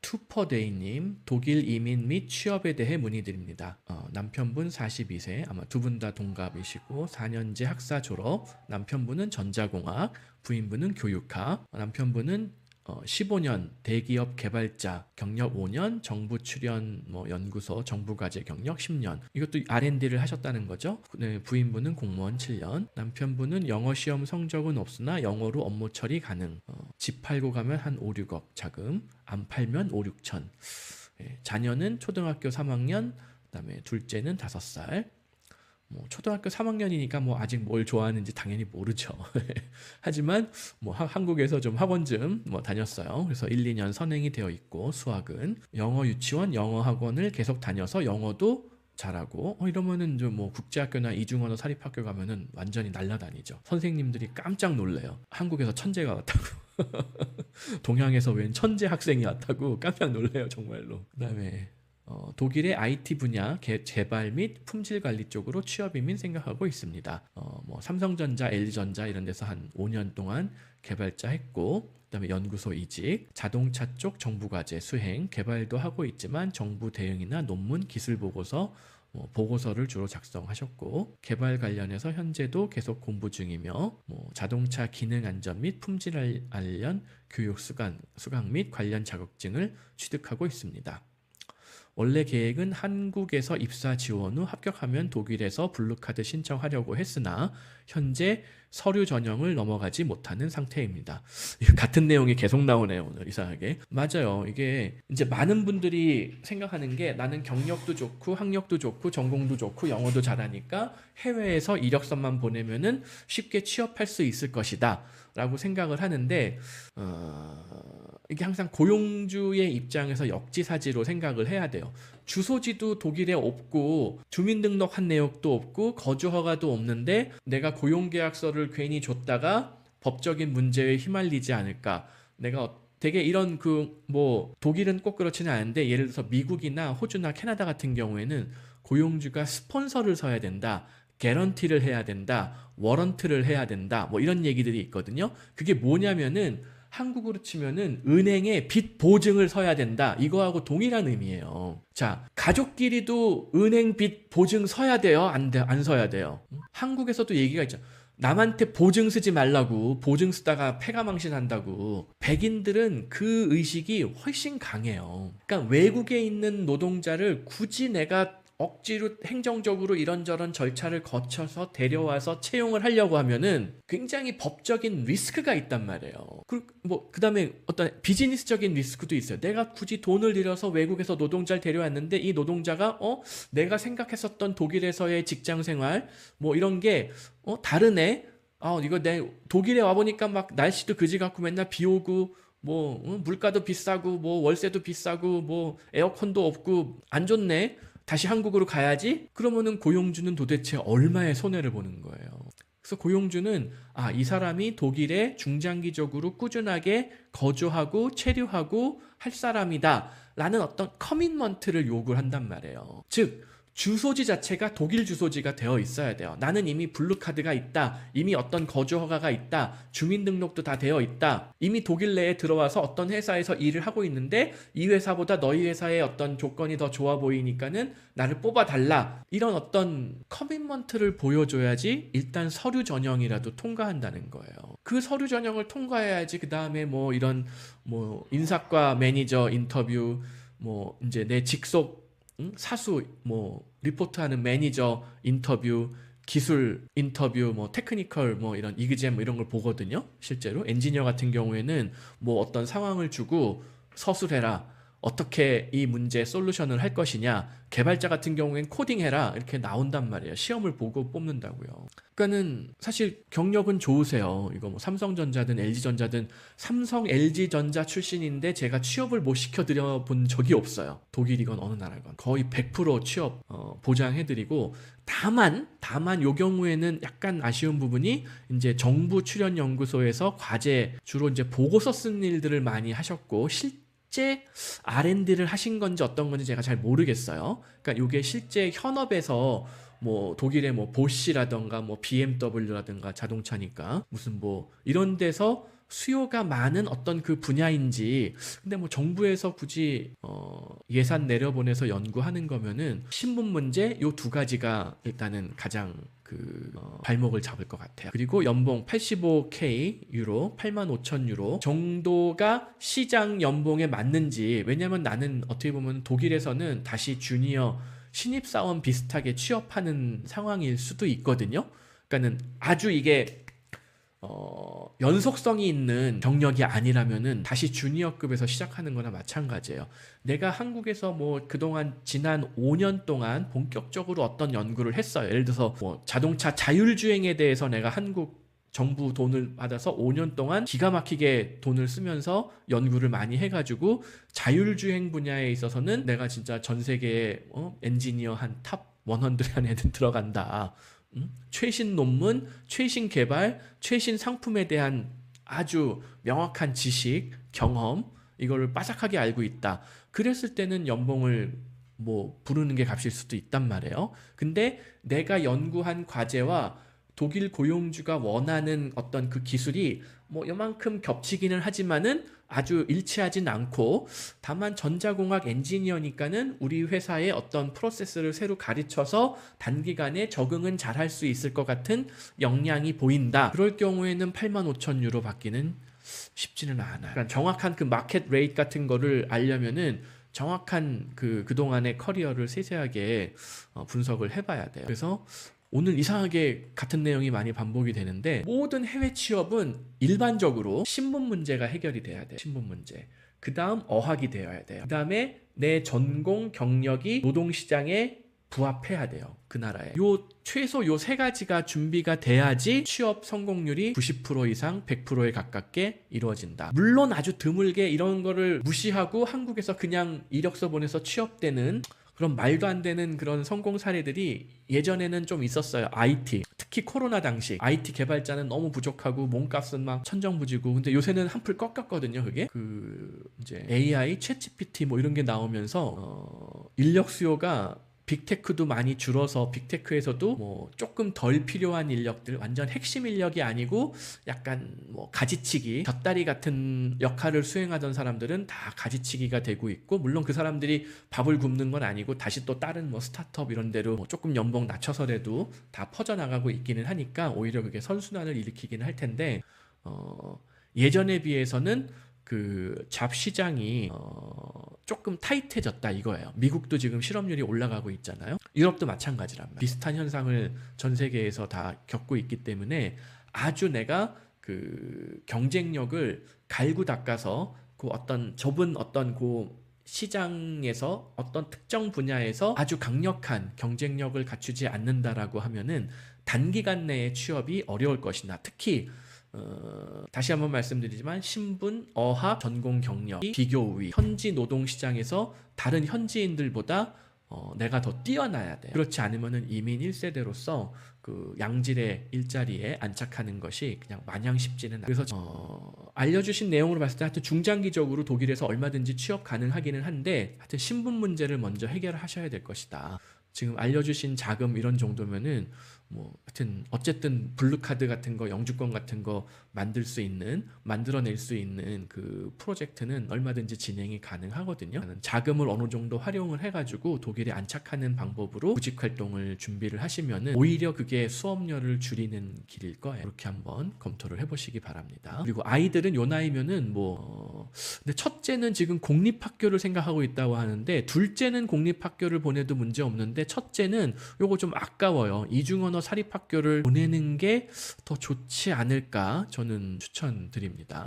투퍼데이님, 독일 이민 및 취업에 대해 문의드립니다. 남편분 42세, 아마 두 분 다 동갑이시고 4년제 학사 졸업, 남편분은 전자공학, 부인분은 교육학, 남편분은 15년 대기업 개발자 경력 5년, 정부 출연 연구소 정부과제 경력 10년. 이것도 R&D를 하셨다는 거죠. 네, 부인분은 공무원 7년, 남편분은 영어 시험 성적은 없으나 영어로 업무 처리 가능. 집 팔고 가면 한 5, 6억 자금, 안 팔면 5, 6천. 자녀는 초등학교 3학년, 그다음에 둘째는 5살. 초등학교 3학년이니까 아직 뭘 좋아하는지 당연히 모르죠. 하지만 한국에서 좀 학원 좀 다녔어요. 그래서 1, 2년 선행이 되어 있고, 수학은 영어 유치원, 영어 학원을 계속 다녀서 영어도 잘하고, 이러면은 좀 국제학교나 이중언어 사립학교 가면은 완전히 날라다니죠. 선생님들이 깜짝 놀래요. 한국에서 천재가 왔다고. 동양에서 웬 천재 학생이 왔다고 깜짝 놀래요, 정말로. 그다음에 독일의 IT 분야 개발 및 품질 관리 쪽으로 취업 이민 생각하고 있습니다. 삼성전자, LG전자 이런 데서 한 5년 동안 개발자 했고, 그다음에 연구소 이직, 자동차 쪽 정부과제 수행, 개발도 하고 있지만 정부 대응이나 논문, 기술 보고서 보고서를 주로 작성하셨고, 개발 관련해서 현재도 계속 공부 중이며, 자동차 기능 안전 및 품질 관련 교육 수강 및 관련 자격증을 취득하고 있습니다. 원래 계획은 한국에서 입사 지원 후 합격하면 독일에서 블루카드 신청하려고 했으나 현재 서류 전형을 넘어가지 못하는 상태입니다. 같은 내용이 계속 나오네요, 오늘 이상하게. 맞아요. 이게 이제 많은 분들이 생각하는 게, 나는 경력도 좋고 학력도 좋고 전공도 좋고 영어도 잘하니까 해외에서 이력서만 보내면은 쉽게 취업할 수 있을 것이다 라고 생각을 하는데, 이게 항상 고용주의 입장에서 역지사지로 생각을 해야 돼요. 주소지도 독일에 없고 주민등록한 내역도 없고 거주허가도 없는데 내가 고용계약서를 괜히 줬다가 법적인 문제에 휘말리지 않을까. 내가 되게 이런 독일은 꼭 그렇지는 않은데, 예를 들어서 미국이나 호주나 캐나다 같은 경우에는 고용주가 스폰서를 서야 된다, 개런티를 해야 된다, 워런트를 해야 된다, 이런 얘기들이 있거든요. 그게 뭐냐면은 한국으로 치면은 은행에 빚 보증을 서야 된다, 이거하고 동일한 의미예요. 자, 가족끼리도 은행 빚 보증 서야 돼요? 안 서야 돼요? 한국에서도 얘기가 있죠. 남한테 보증 쓰지 말라고, 보증 쓰다가 패가망신한다고. 백인들은 그 의식이 훨씬 강해요. 그러니까 외국에 있는 노동자를 굳이 내가 억지로 행정적으로 이런저런 절차를 거쳐서 데려와서 채용을 하려고 하면은 굉장히 법적인 리스크가 있단 말이에요. 그 다음에 어떤 비즈니스적인 리스크도 있어요. 내가 굳이 돈을 들여서 외국에서 노동자를 데려왔는데 이 노동자가 내가 생각했었던 독일에서의 직장 생활 이런 게 다르네. 이거 내 독일에 와보니까 막 날씨도 그지 같고 맨날 비 오고 물가도 비싸고 월세도 비싸고 에어컨도 없고 안 좋네. 다시 한국으로 가야지? 그러면은 고용주는 도대체 얼마의 손해를 보는 거예요. 그래서 고용주는 이 사람이 독일에 중장기적으로 꾸준하게 거주하고 체류하고 할 사람이다 라는 어떤 커밋먼트를 요구를 한단 말이에요. 즉 주소지 자체가 독일 주소지가 되어 있어야 돼요. 나는 이미 블루카드가 있다, 이미 어떤 거주허가가 있다, 주민등록도 다 되어 있다, 이미 독일 내에 들어와서 어떤 회사에서 일을 하고 있는데 이 회사보다 너희 회사의 어떤 조건이 더 좋아 보이니까는 나를 뽑아달라, 이런 어떤 커밋먼트를 보여줘야지 일단 서류 전형이라도 통과한다는 거예요. 그 서류 전형을 통과해야지 그 다음에 이런 인사과 매니저 인터뷰, 이제 내 직속 사수 리포트하는 매니저 인터뷰, 기술 인터뷰, 테크니컬 이런 이그잼 이런 걸 보거든요. 실제로 엔지니어 같은 경우에는 어떤 상황을 주고 서술해라, 어떻게 이 문제 솔루션을 할 것이냐, 개발자 같은 경우엔 코딩해라, 이렇게 나온단 말이에요. 시험을 보고 뽑는다고요. 그러니까는 사실 경력은 좋으세요. 이거 삼성전자든 LG전자든, 삼성 LG전자 출신인데 제가 취업을 못 시켜드려 본 적이 없어요. 독일이건 어느 나라건 거의 100% 취업 보장해드리고, 다만 요 경우에는 약간 아쉬운 부분이, 이제 정부 출연 연구소에서 과제 주로 이제 보고서 쓴 일들을 많이 하셨고, 실제 R&D를 하신 건지 어떤 건지 제가 잘 모르겠어요. 그러니까 이게 실제 현업에서 독일의 보쉬라던가 BMW라든가 자동차니까 무슨 이런 데서 수요가 많은 어떤 그 분야인지. 근데 뭐 정부에서 굳이 예산 내려보내서 연구하는 거면은 신분 문제 요 두 가지가 일단은 가장 발목을 잡을 것 같아요. 그리고 연봉 85K 유로, 85,000 유로 정도가 시장 연봉에 맞는지. 왜냐면 나는 어떻게 보면 독일에서는 다시 주니어 신입사원 비슷하게 취업하는 상황일 수도 있거든요. 그러니까는 아주 이게 연속성이 있는 경력이 아니라면은 다시 주니어급에서 시작하는 거나 마찬가지예요. 내가 한국에서 뭐 그동안 지난 5년 동안 본격적으로 어떤 연구를 했어요. 예를 들어서 뭐 자동차 자율주행에 대해서 내가 한국 정부 돈을 받아서 5년 동안 기가 막히게 돈을 쓰면서 연구를 많이 해가지고 자율주행 분야에 있어서는 내가 진짜 전 세계에 엔지니어 한 탑 100 안에는 들어간다. 최신 논문, 최신 개발, 최신 상품에 대한 아주 명확한 지식, 경험, 이거를 빠삭하게 알고 있다. 그랬을 때는 연봉을 뭐 부르는 게 값일 수도 있단 말이에요. 근데 내가 연구한 과제와 독일 고용주가 원하는 어떤 그 기술이 뭐 요만큼 겹치기는 하지만은 아주 일치하진 않고, 다만 전자공학 엔지니어니까는 우리 회사의 어떤 프로세스를 새로 가르쳐서 단기간에 적응은 잘 할 수 있을 것 같은 역량이 보인다. 그럴 경우에는 85,000 유로 받기는 쉽지는 않아요. 그러니까 정확한 그 마켓 레이트 같은 거를 알려면은 정확한 그동안의 커리어를 세세하게 분석을 해봐야 돼요. 그래서 오늘 이상하게 같은 내용이 많이 반복이 되는데, 모든 해외 취업은 일반적으로 신분 문제가 해결이 돼야 돼요. 신분 문제. 그 다음 어학이 되어야 돼요. 그 다음에 내 전공 경력이 노동시장에 부합해야 돼요. 그 나라에. 최소 요 세 가지가 준비가 돼야지 취업 성공률이 90% 이상 100%에 가깝게 이루어진다. 물론 아주 드물게 이런 거를 무시하고 한국에서 그냥 이력서 보내서 취업되는 그런 말도 안 되는 그런 성공 사례들이 예전에는 좀 있었어요. IT. 특히 코로나 당시 IT 개발자는 너무 부족하고 몸값은 막 천정부지고. 근데 요새는 한풀 꺾였거든요. 그게 이제 AI, 챗GPT 뭐 이런 게 나오면서 인력 수요가 빅테크도 많이 줄어서 빅테크에서도 뭐 조금 덜 필요한 인력들, 완전 핵심 인력이 아니고 약간 뭐 가지치기, 곁다리 같은 역할을 수행하던 사람들은 다 가지치기가 되고 있고, 물론 그 사람들이 밥을 굶는 건 아니고 다시 또 다른 뭐 스타트업 이런 데로 뭐 조금 연봉 낮춰서라도 다 퍼져나가고 있기는 하니까 오히려 그게 선순환을 일으키기는 할 텐데, 예전에 비해서는 잡 시장이 조금 타이트해졌다 이거예요. 미국도 지금 실업률이 올라가고 있잖아요. 유럽도 마찬가지란 말이에요. 비슷한 현상을 전 세계에서 다 겪고 있기 때문에 아주 내가 경쟁력을 갈고 닦아서 어떤 좁은 어떤 시장에서 어떤 특정 분야에서 아주 강력한 경쟁력을 갖추지 않는다라고 하면은 단기간 내에 취업이 어려울 것이나, 특히 다시 한번 말씀드리지만 신분, 어학, 전공 경력이 비교 우위, 현지 노동시장에서 다른 현지인들보다 내가 더 뛰어나야 돼요. 그렇지 않으면은 이민 1세대로서 양질의 일자리에 안착하는 것이 그냥 마냥 쉽지는 않아요. 그래서 알려주신 내용으로 봤을 때 하여튼 중장기적으로 독일에서 얼마든지 취업 가능하기는 한데, 하여튼 신분 문제를 먼저 해결하셔야 될 것이다. 지금 알려주신 자금 이런 정도면은 뭐 하여튼 어쨌든 블루카드 같은 거, 영주권 같은 거 만들어낼 수 있는 그 프로젝트는 얼마든지 진행이 가능하거든요. 자금을 어느 정도 활용을 해가지고 독일에 안착하는 방법으로 구직 활동을 준비를 하시면은 오히려 그게 수업료를 줄이는 길일 거예요. 그렇게 한번 검토를 해보시기 바랍니다. 그리고 아이들은 요 나이면은 근데 첫째는 지금 공립학교를 생각하고 있다고 하는데, 둘째는 공립학교를 보내도 문제 없는데 첫째는 요거 좀 아까워요. 이중언어 사립학교를 보내는 게 더 좋지 않을까 저는 추천드립니다.